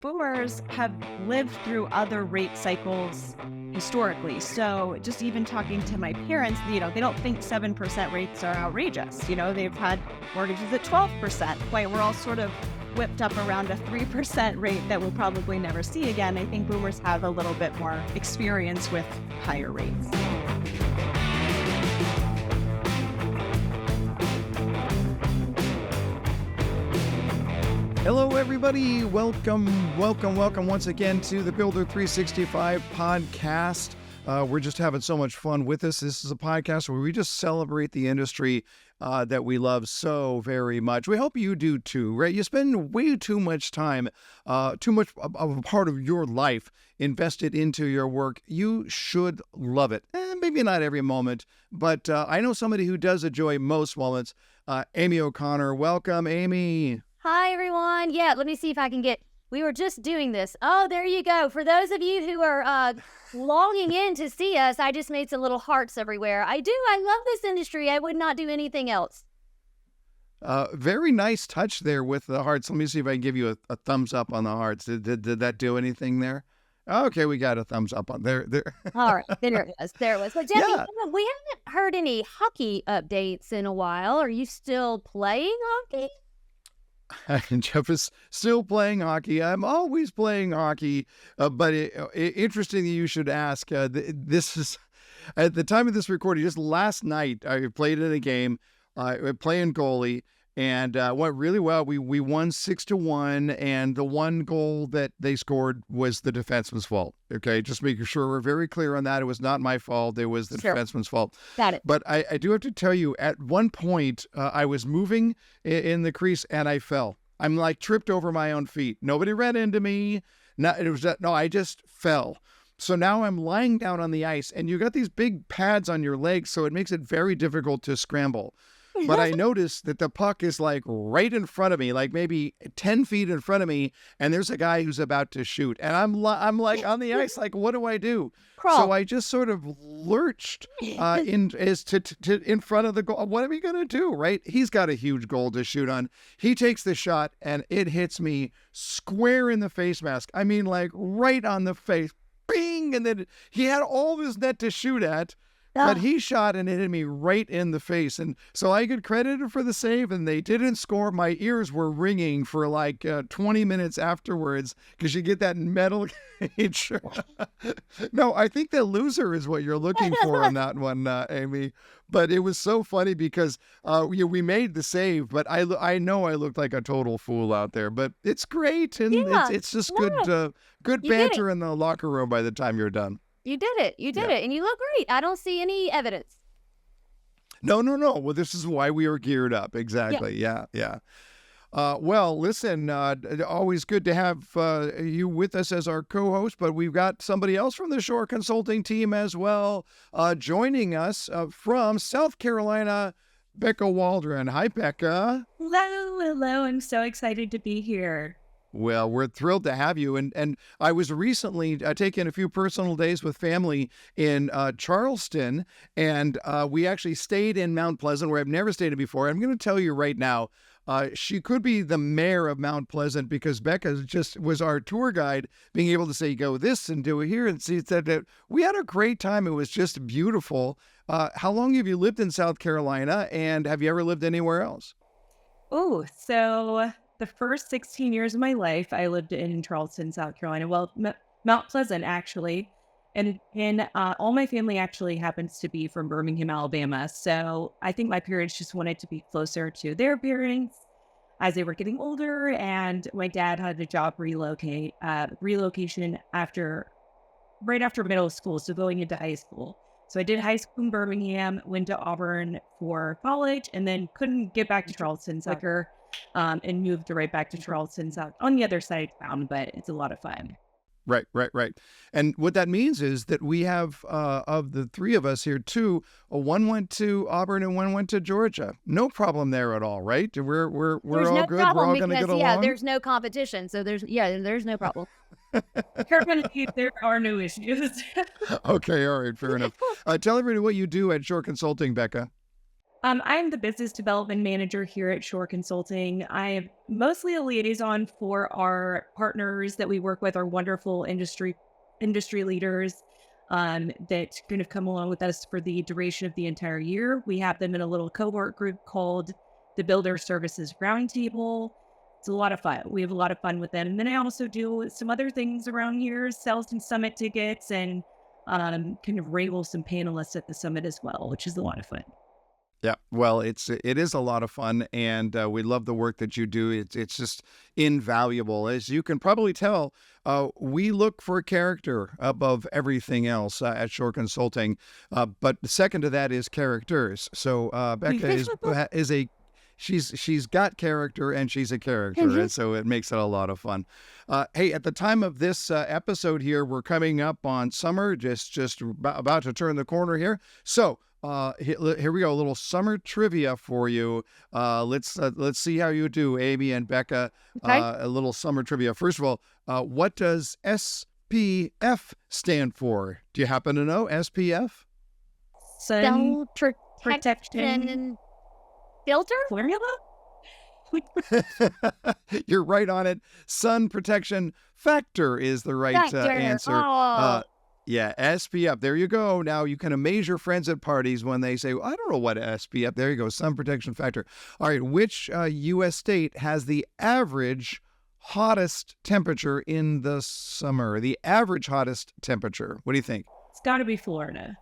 boomers have lived through other rate cycles historically. So just even talking to my parents, they don't think 7% rates are outrageous. They've had mortgages at 12%. We're all sort of whipped up around a 3% rate that we'll probably never see again. I think boomers have a little bit more experience with higher rates. Hello, everybody. Welcome once again to the Builder365 podcast. We're just having so much fun with this. This is a podcast where we just celebrate the industry that we love so very much. We hope you do too, right? You spend way too much time, too much of a part of your life invested into your work. You should love it. Maybe not every moment, but I know somebody who does enjoy most moments. Amy O'Connor. Welcome, Amy. Hi, everyone. Yeah, let me see if I can we were just doing this. Oh, there you go. For those of you who are longing in to see us, I just made some little hearts everywhere. I love this industry. I would not do anything else. Very nice touch there with the hearts. Let me see if I can give you a thumbs up on the hearts. Did that do anything there? Okay, we got a thumbs up on there. All right, there it was. But Debbie, Yeah. we haven't heard any hockey updates in a while. Are you still playing hockey? Jeff is still playing hockey. I'm always playing hockey, but interesting that you should ask. This is at the time of this recording. Just last night, I played in a game, playing goalie, and went really well. We won 6-1, and the one goal that they scored was the defenseman's fault. Okay, just making sure we're very clear on that. It was not my fault. It was the defenseman's fault. Got it. But I do have to tell you, at one point, I was moving in the crease, and I fell. I'm like tripped over my own feet. Nobody ran into me. I just fell. So now I'm lying down on the ice, and you got these big pads on your legs, so it makes it very difficult to scramble. But I noticed that the puck is like right in front of me, like maybe 10 feet in front of me, and there's a guy who's about to shoot. And I'm like on the ice, like, what do I do? Crawl. So I just sort of lurched in front of the goal. What are we going to do, right? He's got a huge goal to shoot on. He takes the shot, and it hits me square in the face mask. I mean, like right on the face. Bing! And then he had all this net to shoot at. But he shot and it hit me right in the face. And so I get credited for the save, and they didn't score. My ears were ringing for like 20 minutes afterwards because you get that metal cage. No, I think the loser is what you're looking for on that one, Amy. But it was so funny because we made the save, but I know I looked like a total fool out there. But it's great, and it's just good banter in the locker room by the time you're done. You did it. And you look great. I don't see any evidence. No. Well, this is why we are geared up. Exactly. Yeah. Well, listen, always good to have you with us as our co-host, but we've got somebody else from the Shore Consulting team as well, joining us from South Carolina, Becca Waldron. Hi, Becca. Hello. I'm so excited to be here. Well, we're thrilled to have you. And I was recently taking a few personal days with family in Charleston, and we actually stayed in Mount Pleasant, where I've never stayed before. I'm going to tell you right now, she could be the mayor of Mount Pleasant because Becca just was our tour guide, being able to say, go this and do it here and see that. We had a great time. It was just beautiful. How long have you lived in South Carolina, and have you ever lived anywhere else? Oh, so the first 16 years of my life, I lived in Charleston, South Carolina. Well, Mount Pleasant, actually. And all my family actually happens to be from Birmingham, Alabama. So I think my parents just wanted to be closer to their parents as they were getting older. And my dad had a job relocation right after middle school, so going into high school. So I did high school in Birmingham, went to Auburn for college, and then couldn't get back to Charleston quicker. And moved right back to Charleston, South on the other side of town, but it's a lot of fun. Right. And what that means is that we have, of the three of us here, two, one went to Auburn and one went to Georgia. No problem there at all, right? We're all no good. We're all going to get along. Yeah, there's no competition, so there's no problem. There are no issues. Okay, all right, fair enough. Tell everybody what you do at Shore Consulting, Becca. I'm the business development manager here at Shore Consulting. I am mostly a liaison for our partners that we work with, our wonderful industry leaders that kind of come along with us for the duration of the entire year. We have them in a little cohort group called the Builder Services Roundtable. It's a lot of fun. We have a lot of fun with them. And then I also do some other things around here, sell some summit tickets and kind of wrangle some panelists at the summit as well, which is a lot of fun. Yeah, well, it is a lot of fun, and we love the work that you do. It's just invaluable. As you can probably tell, we look for character above everything else at Shore Consulting. But the second to that is characters. So Becca she's got character, and she's a character, and so it makes it a lot of fun. Hey, at the time of this episode here, we're coming up on summer, just about to turn the corner here. So. Here we go. A little summer trivia for you. Let's see how you do, Amy and Becca. Okay. A little summer trivia. First of all, what does SPF stand for? Do you happen to know SPF? Sun Cell protection filter? formula? You're right on it. Sun protection factor is the right answer. Oh. Yeah, SPF. There you go. Now you can amaze your friends at parties when they say, I don't know what SPF. There you go. Sun protection factor. All right. Which U.S. state has the average hottest temperature in the summer? The average hottest temperature. What do you think? It's got to be Florida.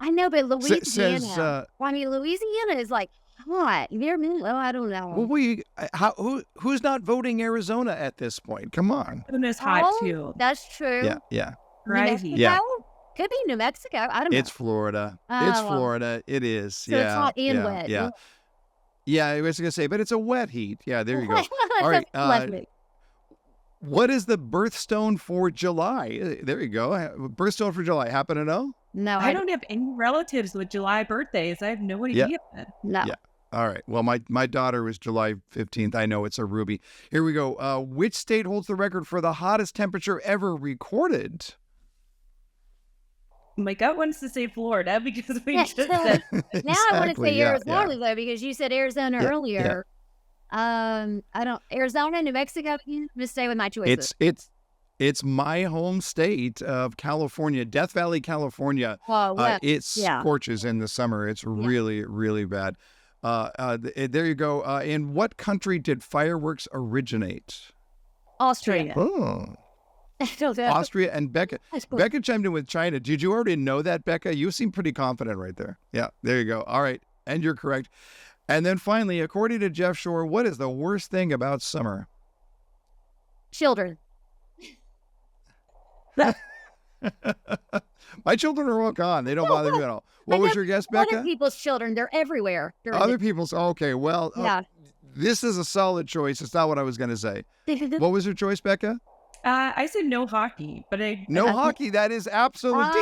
I know, but Louisiana. Says, Louisiana is like hot. You ever been? Well, I don't know. Well, who's not voting Arizona at this point? Come on. It's hot too. That's true. Yeah. Crazy. Yeah. Could be New Mexico. I don't know. It's Florida. Oh, It's well. Florida. It is. So it's hot and wet. Yeah. Yeah, I was going to say, but it's a wet heat. Yeah, there you go. All All right. right. What is the birthstone for July? There you go. Birthstone for July. Happen to know? No, I don't have any relatives with July birthdays. I have no idea. No. Yeah. All right. Well, my daughter was July 15th. I know it's a Ruby. Here we go. Which state holds the record for the hottest temperature ever recorded? My gut wants to say Florida because we just said Now I want to say yeah, Arizona though, because you said Arizona earlier. I don't Arizona, New Mexico. I'm gonna stay with my choices. It's my home state of California, Death Valley, California. It scorches in the summer. It's really, really bad. There you go. In what country did fireworks originate? Austria. Oh. I don't know. Austria and Becca. Becca chimed in with China. Did you already know that, Becca? You seem pretty confident right there. Yeah, there you go. All right. And you're correct. And then finally, according to Jeff Shore, what is the worst thing about summer? Children. My children are all gone. They don't bother me at all. What was your guess, Becca? Other people's children. They're everywhere. Other people's. Okay. Well, this is a solid choice. It's not what I was going to say. What was your choice, Becca? I said no hockey, but no hockey. That is absolute.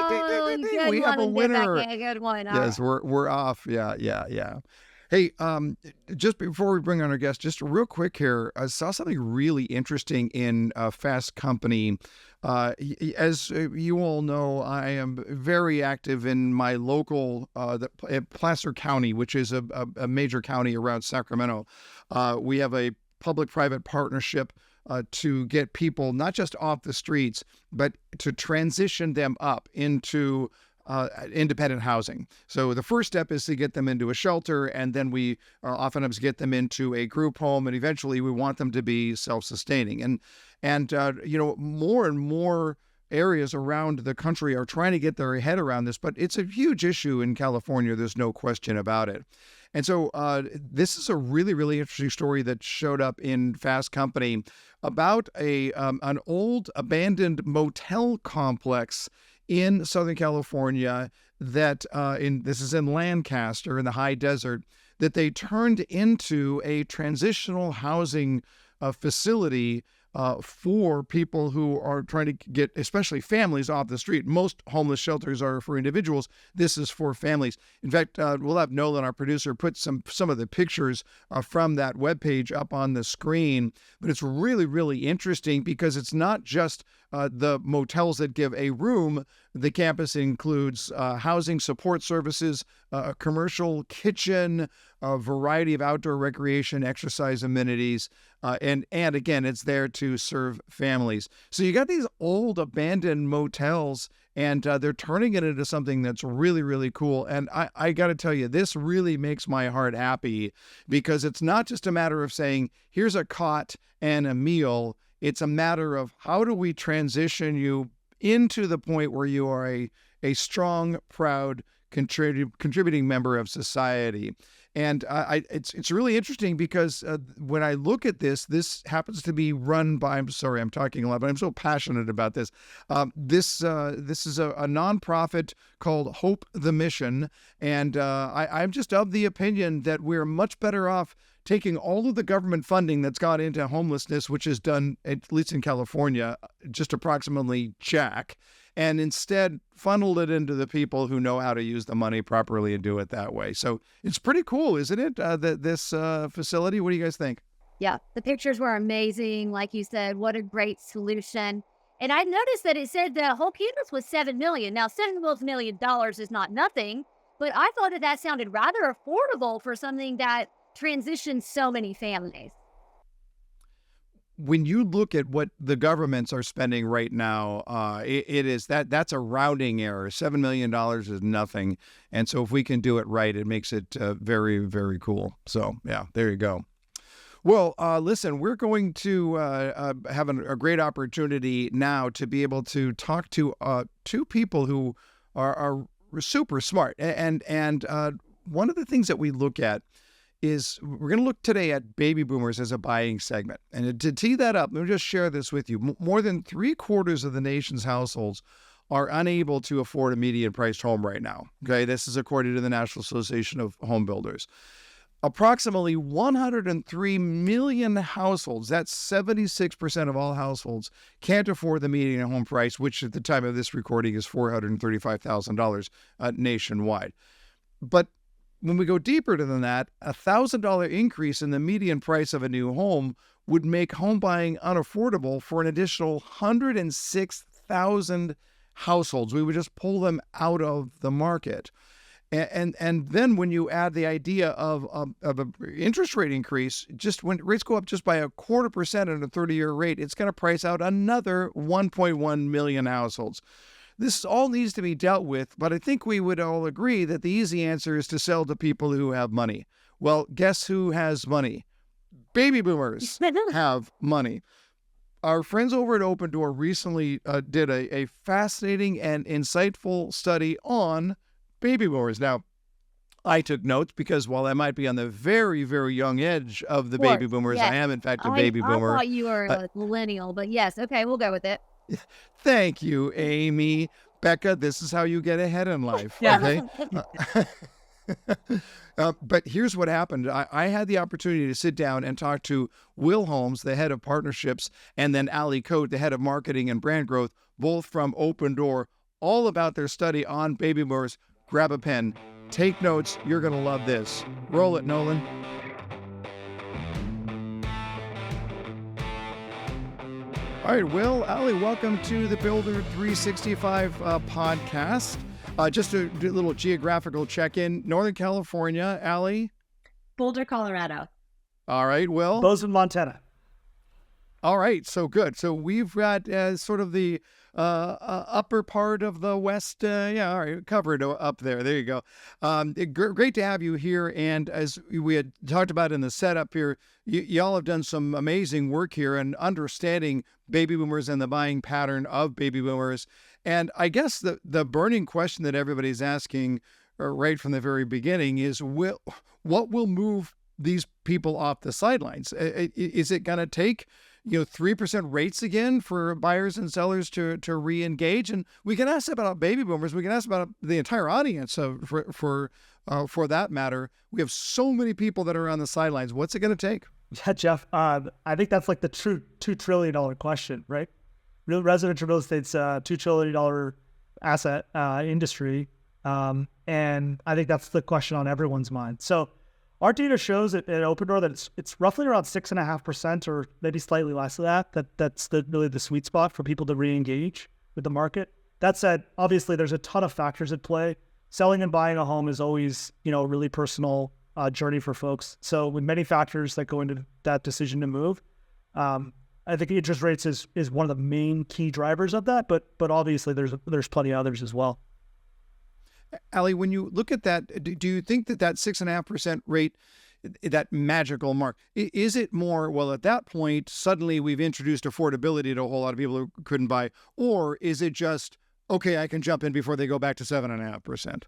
We have a winner. Good one. Yes, we're off. Yeah. Hey, just before we bring on our guest, just real quick here, I saw something really interesting in Fast Company. As you all know, I am very active in my local Placer County, which is a major county around Sacramento. We have a public-private partnership to get people not just off the streets, but to transition them up into independent housing. So the first step is to get them into a shelter, and then we oftentimes get them into a group home, and eventually we want them to be self-sustaining. And more and more areas around the country are trying to get their head around this, but it's a huge issue in California. There's no question about it. And so this is a really, really interesting story that showed up in Fast Company about an old abandoned motel complex in Southern California that this is in Lancaster in the high desert, that they turned into a transitional housing facility for people who are trying to get, especially families, off the street. Most homeless shelters are for individuals. This is for families. In fact, we'll have Nolan, our producer, put some of the pictures from that webpage up on the screen. But it's really, really interesting because it's not just the motels that give a room. The campus includes housing support services, a commercial kitchen, a variety of outdoor recreation, exercise amenities, and again, it's there to serve families. So you got these old abandoned motels, and they're turning it into something that's really, really cool. And I got to tell you, this really makes my heart happy, because it's not just a matter of saying, here's a cot and a meal. It's a matter of how do we transition you into the point where you are a strong, proud, contributing member of society. And it's really interesting, because when I look at this happens to be run by, I'm sorry, I'm talking a lot, but I'm so passionate about this. This is a nonprofit called Hope the Mission. And I'm just of the opinion that we're much better off taking all of the government funding that's gone into homelessness, which is done, at least in California, just approximately jack, and instead funneled it into the people who know how to use the money properly and do it that way. So it's pretty cool, isn't it? This facility. What do you guys think? Yeah, the pictures were amazing. Like you said, what a great solution. And I noticed that it said the whole campus was $7 million. Now, $7 million is not nothing, but I thought that sounded rather affordable for something that transitions so many families. When you look at what the governments are spending right now, it is that's a rounding error. $7 million is nothing. And so if we can do it right, it makes it very, very cool. So yeah, there you go. Well, listen, we're going to have a great opportunity now to be able to talk to two people who are super smart. And one of the things that we look at is we're going to look today at baby boomers as a buying segment. And to tee that up, let me just share this with you. More than 3/4 of the nation's households are unable to afford a median priced home right now. Okay, this is according to the National Association of Home Builders. Approximately 103 million households, that's 76% of all households, can't afford the median home price, which at the time of this recording is $435,000 nationwide. But when we go deeper than that, a $1,000 increase in the median price of a new home would make home buying unaffordable for an additional 106,000 households. We would just pull them out of the market. And then when you add the idea of an interest rate increase, just when rates go up just by 0.25% on a 30-year rate, it's going to price out another 1.1 million households. This all needs to be dealt with, but I think we would all agree that the easy answer is to sell to people who have money. Well, guess who has money? Baby boomers have money. Our friends over at Opendoor recently did a fascinating and insightful study on baby boomers. Now, I took notes because while I might be on the very, very young edge of the baby boomers, yes. I am in fact a baby boomer. I thought you were a millennial, but yes, okay, we'll go with it. Thank you, Amy. Becca, this is how you get ahead in life. Yeah. Okay. But here's what happened. I had the opportunity to sit down and talk to Will Holmes, the head of partnerships, and then Allie, Cote, the head of marketing and brand growth, both from Opendoor, all about their study on baby boomers. Grab a pen, take notes. You're going to love this. Roll it, Nolan. All right, Will, Allie, welcome to the Builder365 podcast. Just a little geographical check-in. Northern California, Allie? Boulder, Colorado. All right, Will? Bozeman, Montana. All right, so good. So we've got sort of the upper part of the West, all right, covered up there. There you go. Great to have you here. And as we had talked about in the setup here, y'all have done some amazing work here in understanding baby boomers and the buying pattern of baby boomers. And I guess the burning question that everybody's asking right from the very beginning is, what will move these people off the sidelines? Is it going to take 3% rates again for buyers and sellers to re-engage? And we can ask about baby boomers. We can ask about the entire audience for that matter. We have so many people that are on the sidelines. What's it going to take? Yeah, Jeff, I think that's like the true $2 trillion question, right? Residential real estate's a $2 trillion asset industry. And I think that's the question on everyone's mind. So our data shows at Opendoor that it's roughly around 6.5% or maybe slightly less of that. That's really the sweet spot for people to re-engage with the market. That said, obviously there's a ton of factors at play. Selling and buying a home is always, a really personal journey for folks. So with many factors that go into that decision to move, I think interest rates is one of the main key drivers of that, but obviously there's plenty of others as well. Allie, when you look at that, do you think that 6.5% rate, that magical mark, is it more, well, at that point, suddenly we've introduced affordability to a whole lot of people who couldn't buy, or is it just, okay, I can jump in before they go back to 7.5%?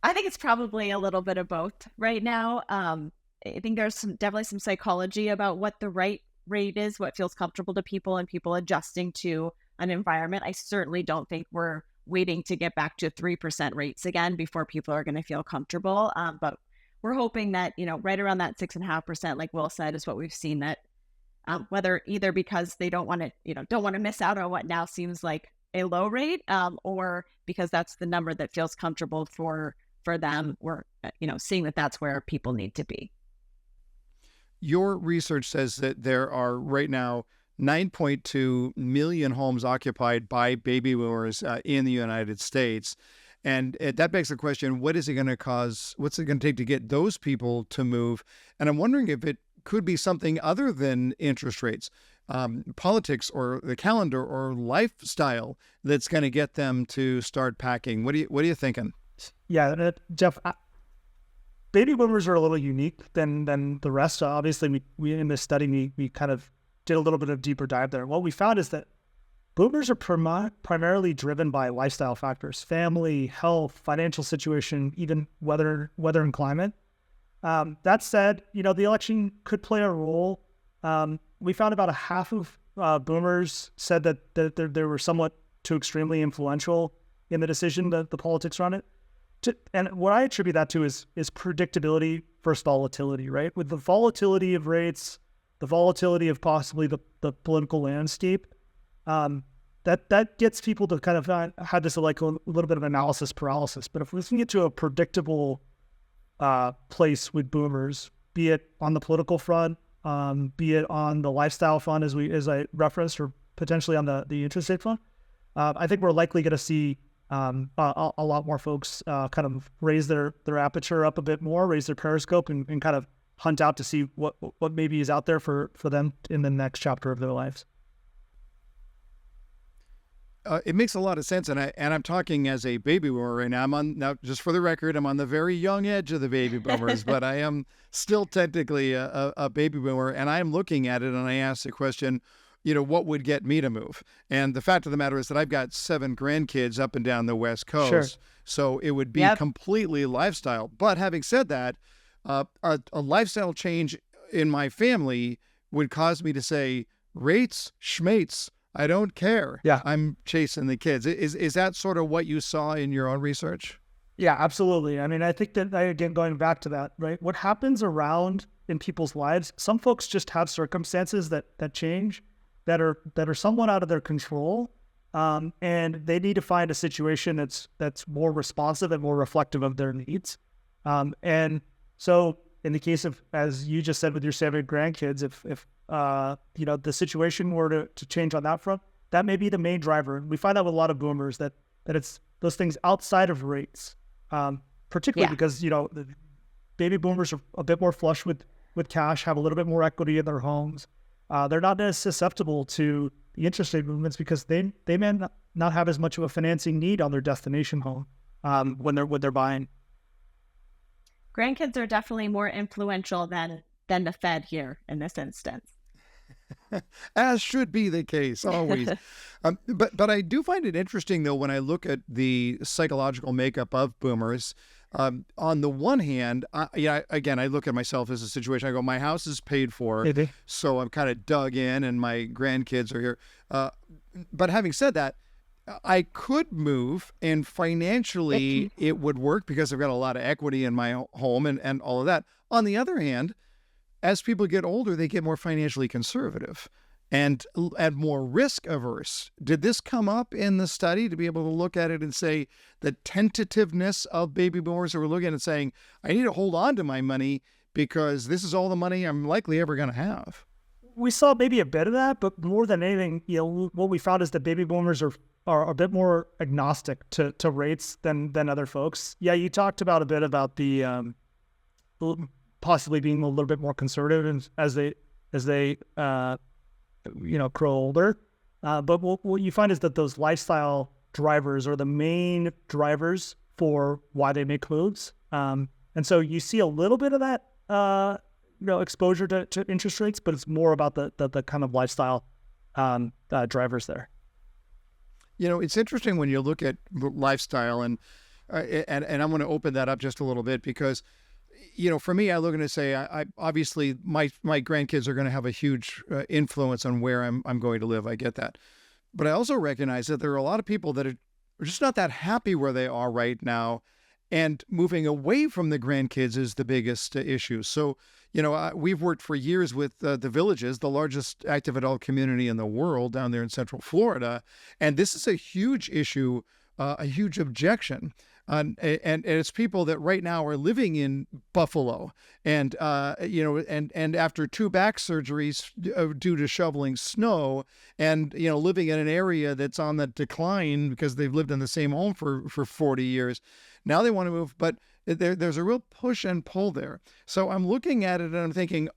I think it's probably a little bit of both right now. I think there's definitely some psychology about what the right rate is, what feels comfortable to people, and people adjusting to an environment. I certainly don't think we're waiting to get back to 3% rates again before people are going to feel comfortable. But we're hoping that, right around that 6.5%, like Will said, is what we've seen, that whether either because they don't want to miss out on what now seems like a low rate, or because that's the number that feels comfortable for them. We're, seeing that that's where people need to be. Your research says that there are right now 9.2 million homes occupied by baby boomers in the United States. And that begs the question, what is it going to cause? What's it going to take to get those people to move? And I'm wondering if it could be something other than interest rates, politics or the calendar or lifestyle that's going to get them to start packing. What are you thinking? Yeah, Jeff, baby boomers are a little unique than the rest. Obviously, we in this study, we kind of did a little bit of deeper dive there. What we found is that boomers are primarily driven by lifestyle factors: family, health, financial situation, even weather and climate. That said, the election could play a role. We found about a half of boomers said that they were somewhat too extremely influential in the decision, the politics around it. And what I attribute that to is predictability versus volatility, right? With the volatility of rates, the volatility of possibly the political landscape, that gets people to kind of have this like a little bit of analysis paralysis. But if we can get to a predictable place with boomers, be it on the political front, be it on the lifestyle front, as I referenced, or potentially on the interest rate front, I think we're likely going to see a lot more folks kind of raise their aperture up a bit more, raise their periscope, and kind of hunt out to see what maybe is out there for them in the next chapter of their lives. It makes a lot of sense, and I'm talking as a baby boomer right now. Now, just for the record, I'm on the very young edge of the baby boomers, but I am still technically a baby boomer, and I am looking at it, and I ask the question, what would get me to move? And the fact of the matter is that I've got 7 grandkids up and down the West Coast, Sure. So it would be completely lifestyle. But having said that, a lifestyle change in my family would cause me to say, rates, schmates, I don't care. Yeah. I'm chasing the kids. Is that sort of what you saw in your own research? Yeah, absolutely. I mean, I think that, again, going back to that, right? What happens around in people's lives, some folks just have circumstances that change, that are somewhat out of their control, and they need to find a situation that's more responsive and more reflective of their needs. And so in the case of, as you just said with your 7 grandkids, if the situation were to change on that front, that may be the main driver. And we find out with a lot of boomers that it's those things outside of rates, particularly because, the baby boomers are a bit more flush with cash, have a little bit more equity in their homes. They're not as susceptible to the interest rate movements because they may not have as much of a financing need on their destination home when they're buying. Grandkids are definitely more influential than the Fed here in this instance. As should be the case, always. But I do find it interesting, though, when I look at the psychological makeup of boomers. On the one hand, I look at myself as a situation. I go, my house is paid for, so I'm kind of dug in, and my grandkids are here. But having said that, I could move, and financially it would work because I've got a lot of equity in my home and all of that. On the other hand, as people get older, they get more financially conservative and more risk averse. Did this come up in the study to be able to look at it and say the tentativeness of baby boomers who are looking at it and saying, I need to hold on to my money because this is all the money I'm likely ever going to have? we saw maybe a bit of that, but more than anything, what we found is that baby boomers are a bit more agnostic to rates than other folks. Yeah, you talked about a bit about the possibly being a little bit more conservative as they grow older. But what you find is that those lifestyle drivers are the main drivers for why they make moves. And so you see a little bit of that exposure to interest rates, but it's more about the kind of lifestyle drivers there. It's interesting when you look at lifestyle, and I'm going to open that up just a little bit because, for me, I look and say, I obviously my grandkids are going to have a huge influence on where I'm going to live. I get that, but I also recognize that there are a lot of people that are just not that happy where they are right now, and moving away from the grandkids is the biggest issue. So, we've worked for years with the Villages, the largest active adult community in the world down there in Central Florida. And this is a huge issue, a huge objection. And it's people that right now are living in Buffalo and after 2 back surgeries due to shoveling snow and, living in an area that's on the decline because they've lived in the same home for 40 years. Now they want to move, but there's a real push and pull there. So I'm looking at it and I'm thinking,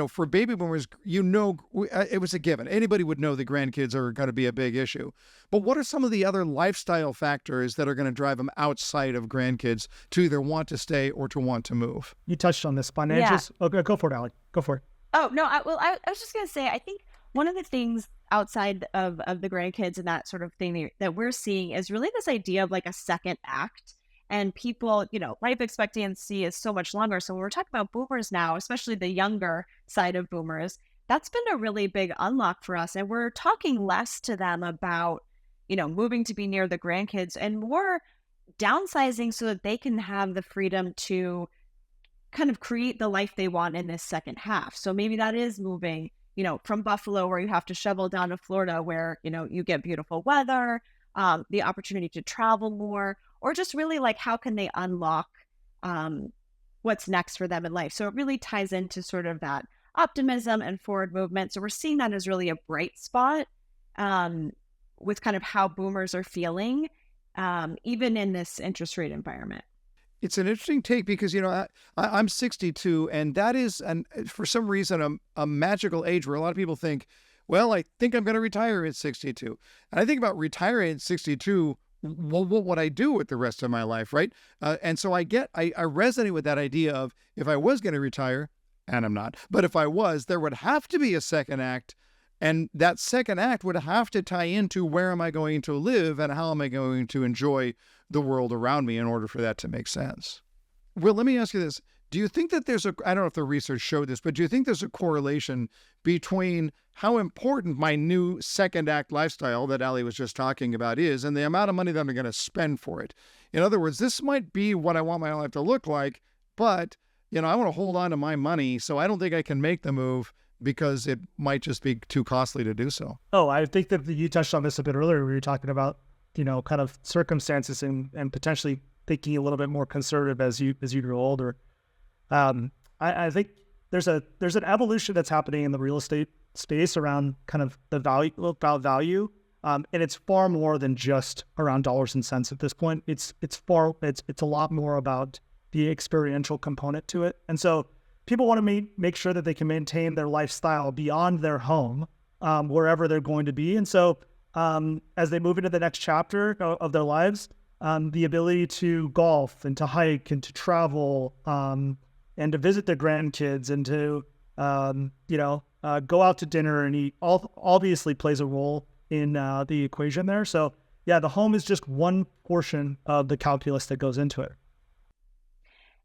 for baby boomers, it was a given. Anybody would know the grandkids are going to be a big issue. But what are some of the other lifestyle factors that are going to drive them outside of grandkids to either want to stay or to want to move? You touched on this, financials. Yeah. Okay, go for it, Allie. Go for it. Oh, no, I was just going to say, I think one of the things outside of the grandkids and that sort of thing that we're seeing is really this idea of like a second act. And people, life expectancy is so much longer. So when we're talking about boomers now, especially the younger side of boomers, that's been a really big unlock for us. And we're talking less to them about, moving to be near the grandkids and more downsizing so that they can have the freedom to kind of create the life they want in this second half. So maybe that is moving, from Buffalo where you have to shovel down to Florida where, you get beautiful weather, the opportunity to travel more, or just really like how can they unlock what's next for them in life. So it really ties into sort of that optimism and forward movement. So we're seeing that as really a bright spot with kind of how boomers are feeling, even in this interest rate environment. It's an interesting take because, I'm 62 and that is, for some reason, a magical age where a lot of people think, well, I think I'm going to retire at 62. And I think about retiring at 62, well, what would I do with the rest of my life, right? And so I resonate with that idea of if I was going to retire, and I'm not, but if I was, there would have to be a second act. And that second act would have to tie into where am I going to live and how am I going to enjoy the world around me in order for that to make sense. Well, let me ask you this. Do you think that I don't know if the research showed this, but do you think there's a correlation between how important my new second act lifestyle that Allie was just talking about is and the amount of money that I'm going to spend for it? In other words, this might be what I want my life to look like, but, I want to hold on to my money, so I don't think I can make the move because it might just be too costly to do so. Oh, I think that you touched on this a bit earlier. We were talking about, kind of circumstances and potentially thinking a little bit more conservative as you grow older. I think there's an evolution that's happening in the real estate space around kind of the value. And it's far more than just around dollars and cents at this point. It's a lot more about the experiential component to it. And so people want to make sure that they can maintain their lifestyle beyond their home, wherever they're going to be. And so as they move into the next chapter of their lives, the ability to golf and to hike and to travel, and to visit their grandkids and to, go out to dinner and eat, obviously plays a role in the equation there. So yeah, the home is just one portion of the calculus that goes into it.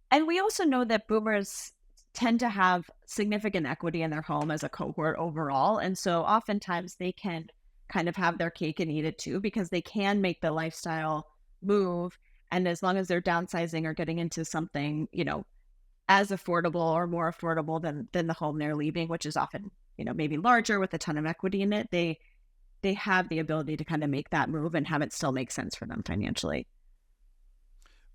And we also know that boomers tend to have significant equity in their home as a cohort overall. And so oftentimes they can kind of have their cake and eat it too, because they can make the lifestyle move. And as long as they're downsizing or getting into something, as affordable or more affordable than the home they're leaving, which is often, maybe larger with a ton of equity in it, they have the ability to kind of make that move and have it still make sense for them financially.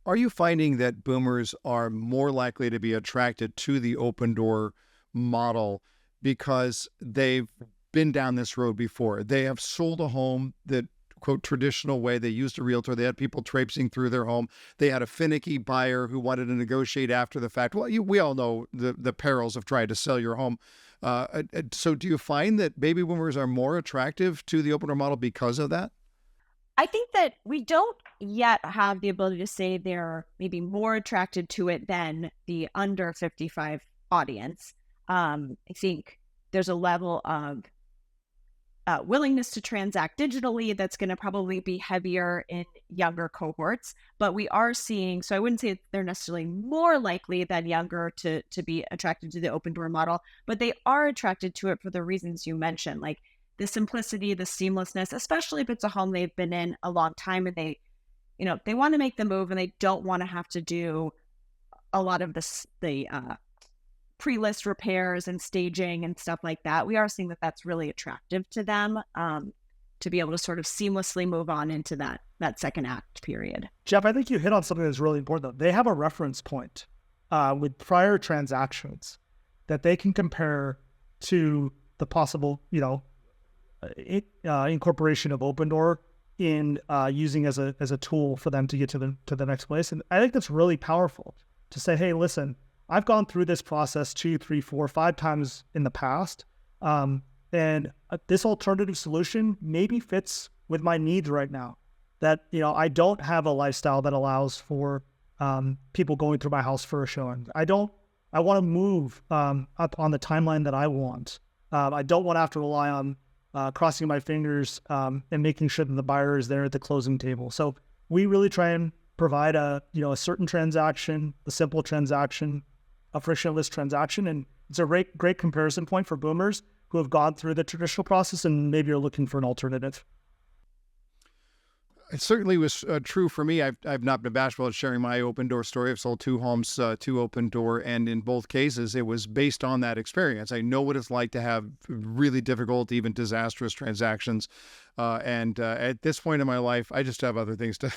Are you finding that boomers are more likely to be attracted to the Opendoor model because they've been down this road before. They have sold a home that, quote, traditional way. They used a realtor. They had people traipsing through their home. They had a finicky buyer who wanted to negotiate after the fact. Well, we all know the perils of trying to sell your home. So do you find that baby boomers are more attractive to the Opendoor model because of that? I think that we don't yet have the ability to say they're maybe more attracted to it than the under 55 audience. I think there's a level of willingness to transact digitally that's going to probably be heavier in younger cohorts, but we are seeing, so I wouldn't say they're necessarily more likely than younger to be attracted to the Opendoor model, but they are attracted to it for the reasons you mentioned, like the simplicity, the seamlessness, especially if it's a home they've been in a long time and they want to make the move and they don't want to have to do a lot of the pre-list repairs and staging and stuff like that. We are seeing that that's really attractive to them, to be able to sort of seamlessly move on into that second act period. Jeff, I think you hit on something that's really important, though. They have a reference point with prior transactions that they can compare to the possible, incorporation of Opendoor in using as a tool for them to get to the next place. And I think that's really powerful to say, hey, listen, I've gone through this process 2, 3, 4, 5 times in the past. And this alternative solution maybe fits with my needs right now. That, I don't have a lifestyle that allows for people going through my house for a showing. I want to move up on the timeline that I want. I don't want to have to rely on crossing my fingers and making sure that the buyer is there at the closing table. So we really try and provide a certain transaction, a simple transaction, a frictionless transaction. And it's a great comparison point for boomers who have gone through the traditional process and maybe are looking for an alternative. It certainly was true for me. I've not been bashful at sharing my Opendoor story. I've sold 2 homes to Opendoor, and in both cases, it was based on that experience. I know what it's like to have really difficult, even disastrous transactions. And at this point in my life, I just have other things to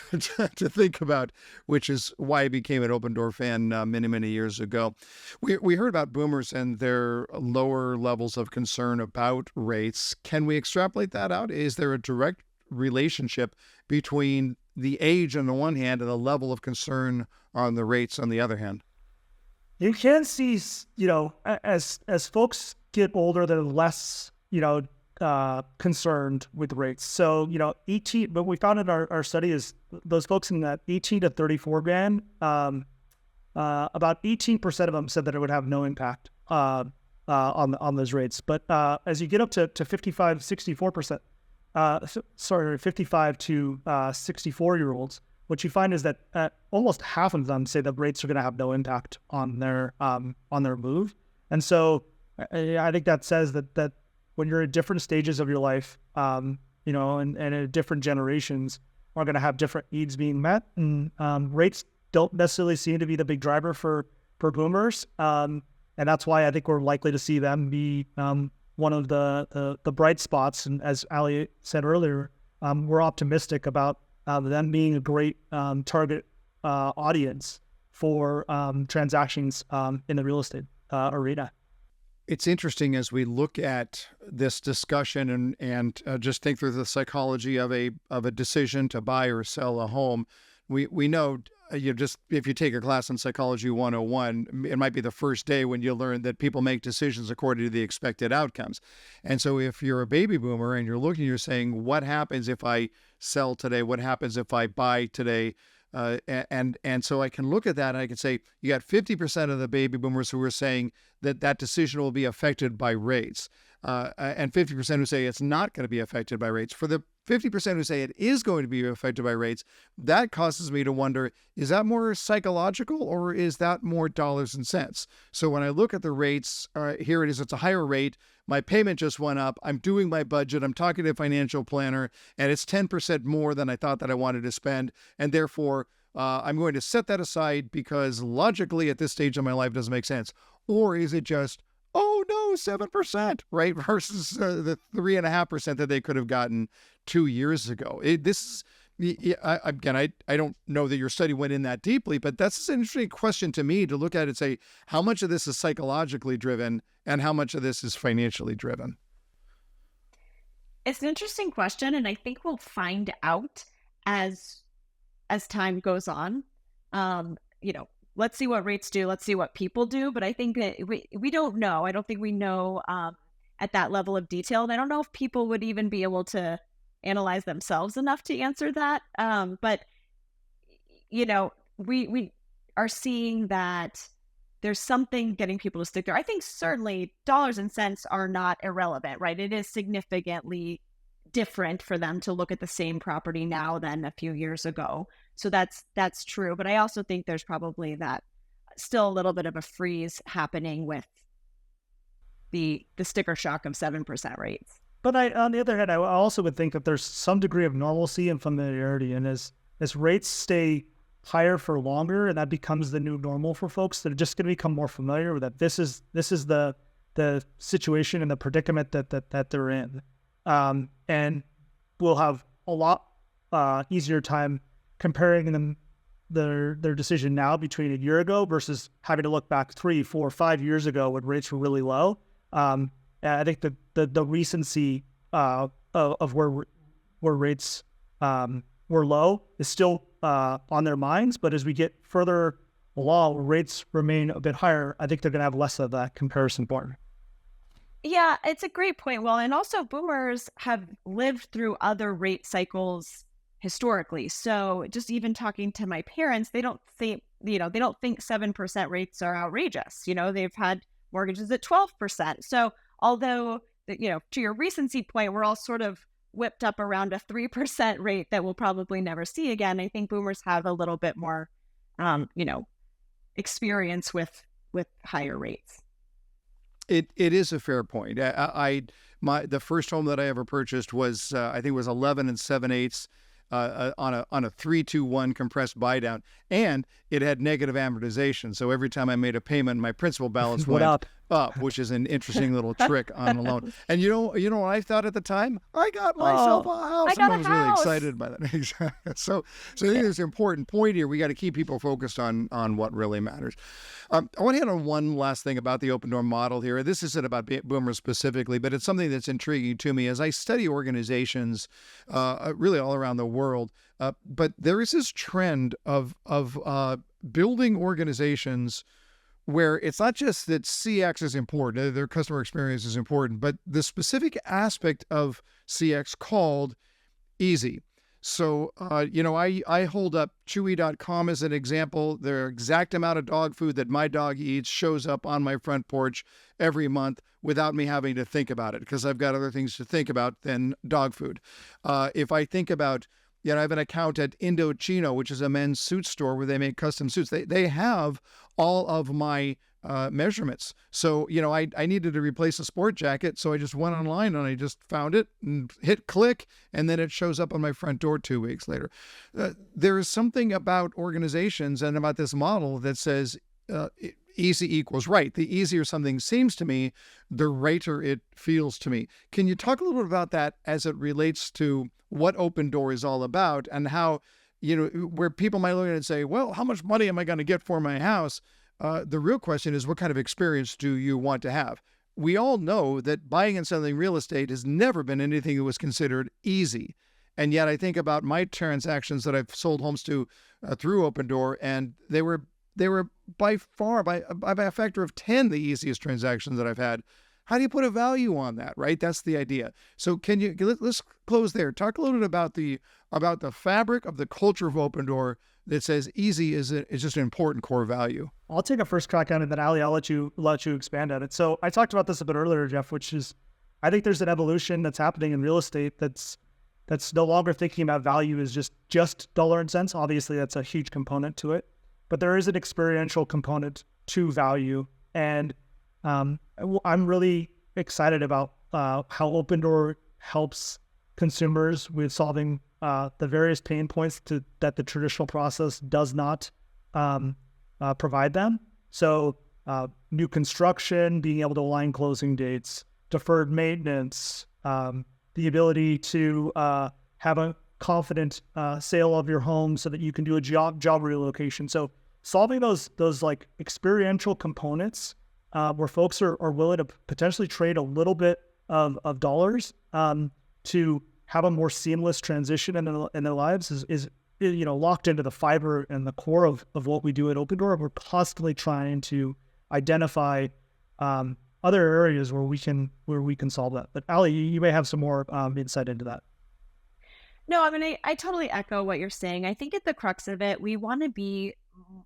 to think about, which is why I became an Opendoor fan many, many years ago. We heard about boomers and their lower levels of concern about rates. Can we extrapolate that out? Is there a direct relationship between the age on the one hand and the level of concern on the rates on the other hand? You can see, as folks get older, they're less, concerned with rates. So, 18, but we found in our study is those folks in that 18 to 34 band, about 18% of them said that it would have no impact on those rates. But as you get up to 55, 64%, 55 to 64-year-olds, what you find is that almost half of them say that rates are going to have no impact on their move. And so I think that says that when you're at different stages of your life, and at different generations are going to have different needs being met. And rates don't necessarily seem to be the big driver for boomers. And that's why I think we're likely to see them be one of the bright spots. And as Allie said earlier, we're optimistic about them being a great target audience for transactions in the real estate arena. It's interesting as we look at this discussion and just think through the psychology of a decision to buy or sell a home. We know if you take a class on Psychology 101, it might be the first day when you learn that people make decisions according to the expected outcomes. And so if you're a baby boomer and you're saying, what happens if I sell today? What happens if I buy today? And so I can look at that and I can say, you got 50% of the baby boomers who are saying that decision will be affected by rates, and 50% who say it's not going to be affected by rates. For the 50% who say it is going to be affected by rates, that causes me to wonder, is that more psychological or is that more dollars and cents? So when I look at the rates, here it is, it's a higher rate. My payment just went up. I'm doing my budget. I'm talking to a financial planner, and it's 10% more than I thought that I wanted to spend. And therefore, I'm going to set that aside because logically at this stage of my life doesn't make sense. Or is it just, oh no, 7%, right? Versus the 3.5% that they could have gotten 2 years ago. This Again, I don't know that your study went in that deeply, but that's an interesting question to me to look at and say, how much of this is psychologically driven and how much of this is financially driven? It's an interesting question, and I think we'll find out as time goes on. Let's see what rates do. Let's see what people do. But I think that we don't know. I don't think we know at that level of detail. And I don't know if people would even be able to analyze themselves enough to answer that. But we are seeing that there's something getting people to stick there. I think certainly dollars and cents are not irrelevant, right? It is significantly different for them to look at the same property now than a few years ago. So that's true. But I also think there's probably that still a little bit of a freeze happening with the sticker shock of 7% rates. But on the other hand, I also would think that there's some degree of normalcy and familiarity. And as rates stay higher for longer, and that becomes the new normal for folks, they're just going to become more familiar with that. This is the situation and the predicament that they're in. And we'll have a lot easier time comparing them their decision now between a year ago versus having to look back 3, 4, 5 years ago when rates were really low. I think the recency of where rates were low is still on their minds, but as we get further along, where rates remain a bit higher, I think they're going to have less of that comparison point. Yeah, it's a great point. Well, and also boomers have lived through other rate cycles historically. So just even talking to my parents, they don't think 7% rates are outrageous. They've had mortgages at 12%. So although, to your recency point, we're all sort of whipped up around a 3% rate that we'll probably never see again. I think boomers have a little bit more, experience with higher rates. It is a fair point. The first home that I ever purchased was I think it was 11 7/8 on a 3-2-1 compressed buy down, and it had negative amortization. So every time I made a payment, my principal balance went up, which is an interesting little trick on a loan. And you know what I thought at the time? I got myself a house. I was really excited by that. So I think there's an important point here. We got to keep people focused on what really matters. I want to hit on one last thing about the Opendoor model here. This isn't about boomers specifically, but it's something that's intriguing to me as I study organizations really all around the world. But there is this trend of building organizations where it's not just that CX is important, their customer experience is important, but the specific aspect of CX called easy. So, I hold up Chewy.com as an example. The exact amount of dog food that my dog eats shows up on my front porch every month without me having to think about it because I've got other things to think about than dog food. If I think about, I have an account at Indochino, which is a men's suit store where they make custom suits. They have all of my measurements. So, I needed to replace a sport jacket. So I just went online and I just found it and hit click, and then it shows up on my front door 2 weeks later. There is something about organizations and about this model that says easy equals right. The easier something seems to me, the righter it feels to me. Can you talk a little bit about that as it relates to what Opendoor is all about and how, where people might look at it and say, well, how much money am I going to get for my house? The real question is, what kind of experience do you want to have? We all know that buying and selling real estate has never been anything that was considered easy. And yet I think about my transactions that I've sold homes to through Opendoor, and they were by far, by a factor of 10, the easiest transactions that I've had. How do you put a value on that, right? That's the idea. So let's close there. Talk a little bit about the fabric of the culture of Opendoor that says easy is just an important core value. I'll take a first crack on it, then Allie, I'll let you expand on it. So I talked about this a bit earlier, Jeff, which is I think there's an evolution that's happening in real estate that's no longer thinking about value as just dollar and cents. Obviously, that's a huge component to it. But there is an experiential component to value. And I'm really excited about how Opendoor helps consumers with solving the various pain points that the traditional process does not provide them. So new construction, being able to align closing dates, deferred maintenance, the ability to have confident sale of your home so that you can do a job relocation. So solving those like experiential components where folks are willing to potentially trade a little bit of dollars to have a more seamless transition in their lives is locked into the fiber and the core of what we do at Opendoor. We're constantly trying to identify other areas where we can solve that. But Allie, you may have some more insight into that. No, I mean, I totally echo what you're saying. I think at the crux of it, we want to be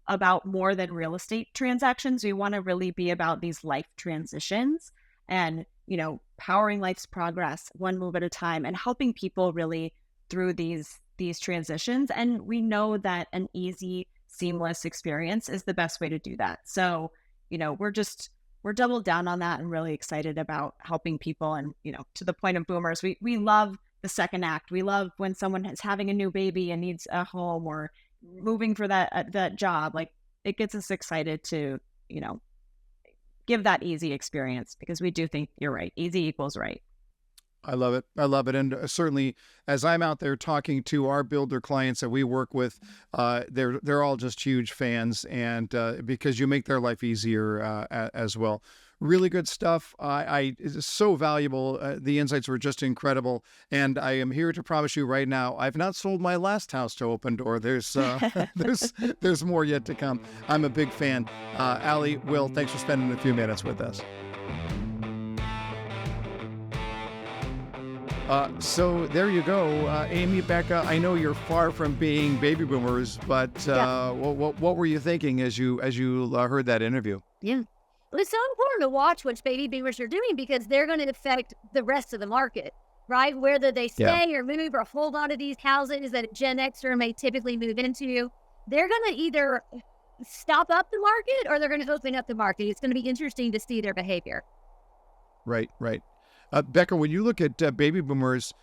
about more than real estate transactions. We want to really be about these life transitions and, powering life's progress one move at a time and helping people really through these transitions. And we know that an easy, seamless experience is the best way to do that. So, we're doubled down on that and really excited about helping people. And, to the point of boomers, we love the second act. We love when someone is having a new baby and needs a home or moving for that job. Like, it gets us excited to, give that easy experience, because we do think you're right. Easy equals right. I love it. I love it. And certainly as I'm out there talking to our builder clients that we work with, they're all just huge fans, and because you make their life easier as well. Really good stuff. It's so valuable. The insights were just incredible. And I am here to promise you right now, I've not sold my last house to Opendoor. There's more yet to come. I'm a big fan. Allie, Will, thanks for spending a few minutes with us. So there you go. Amy, Becca, I know you're far from being baby boomers, but what were you thinking as you heard that interview? Yeah. Well, it's so important to watch what baby boomers are doing, because they're going to affect the rest of the market, right? Whether they stay or move or hold on to these houses that a Gen Xer may typically move into, they're going to either stop up the market or they're going to open up the market. It's going to be interesting to see their behavior. Right. Becca, when you look at baby boomers,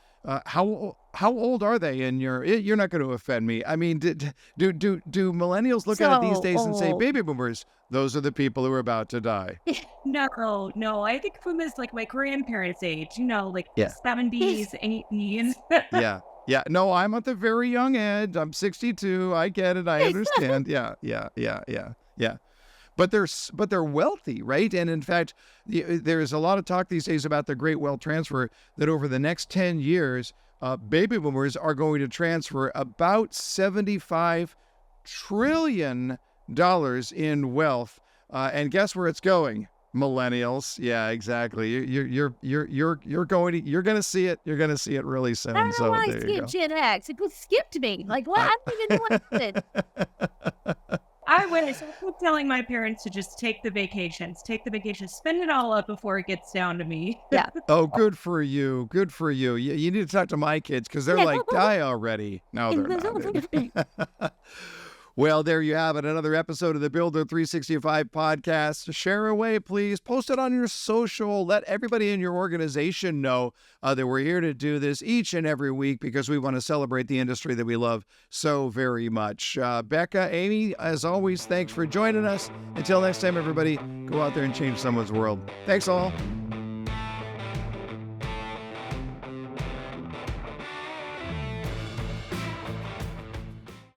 how old are they? And you're not going to offend me. I mean, do millennials look at it these days and say, baby boomers, those are the people who are about to die? No. I think boomers like my grandparents' age, like 70s, 80s. Yeah. No, I'm at the very young end. I'm 62. I get it. I understand. Yeah. But they're wealthy, right? And in fact, there's a lot of talk these days about the great wealth transfer, that over the next 10 years, baby boomers are going to transfer about $75 trillion in wealth. And guess where it's going? Millennials. Yeah, exactly. You're going to see it. You're going to see it really soon. I don't know why I skipped Gen X. It skipped me. Like, what? I don't even know what it is. I keep telling my parents to just take the vacations, spend it all up before it gets down to me. Yeah. Oh, good for you. You need to talk to my kids, because they're like, die already. No, they're not. Well, there you have it. Another episode of the Builder365 podcast. Share away, please. Post it on your social. Let everybody in your organization know that we're here to do this each and every week, because we want to celebrate the industry that we love so very much. Becca, Amy, as always, thanks for joining us. Until next time, everybody, go out there and change someone's world. Thanks all.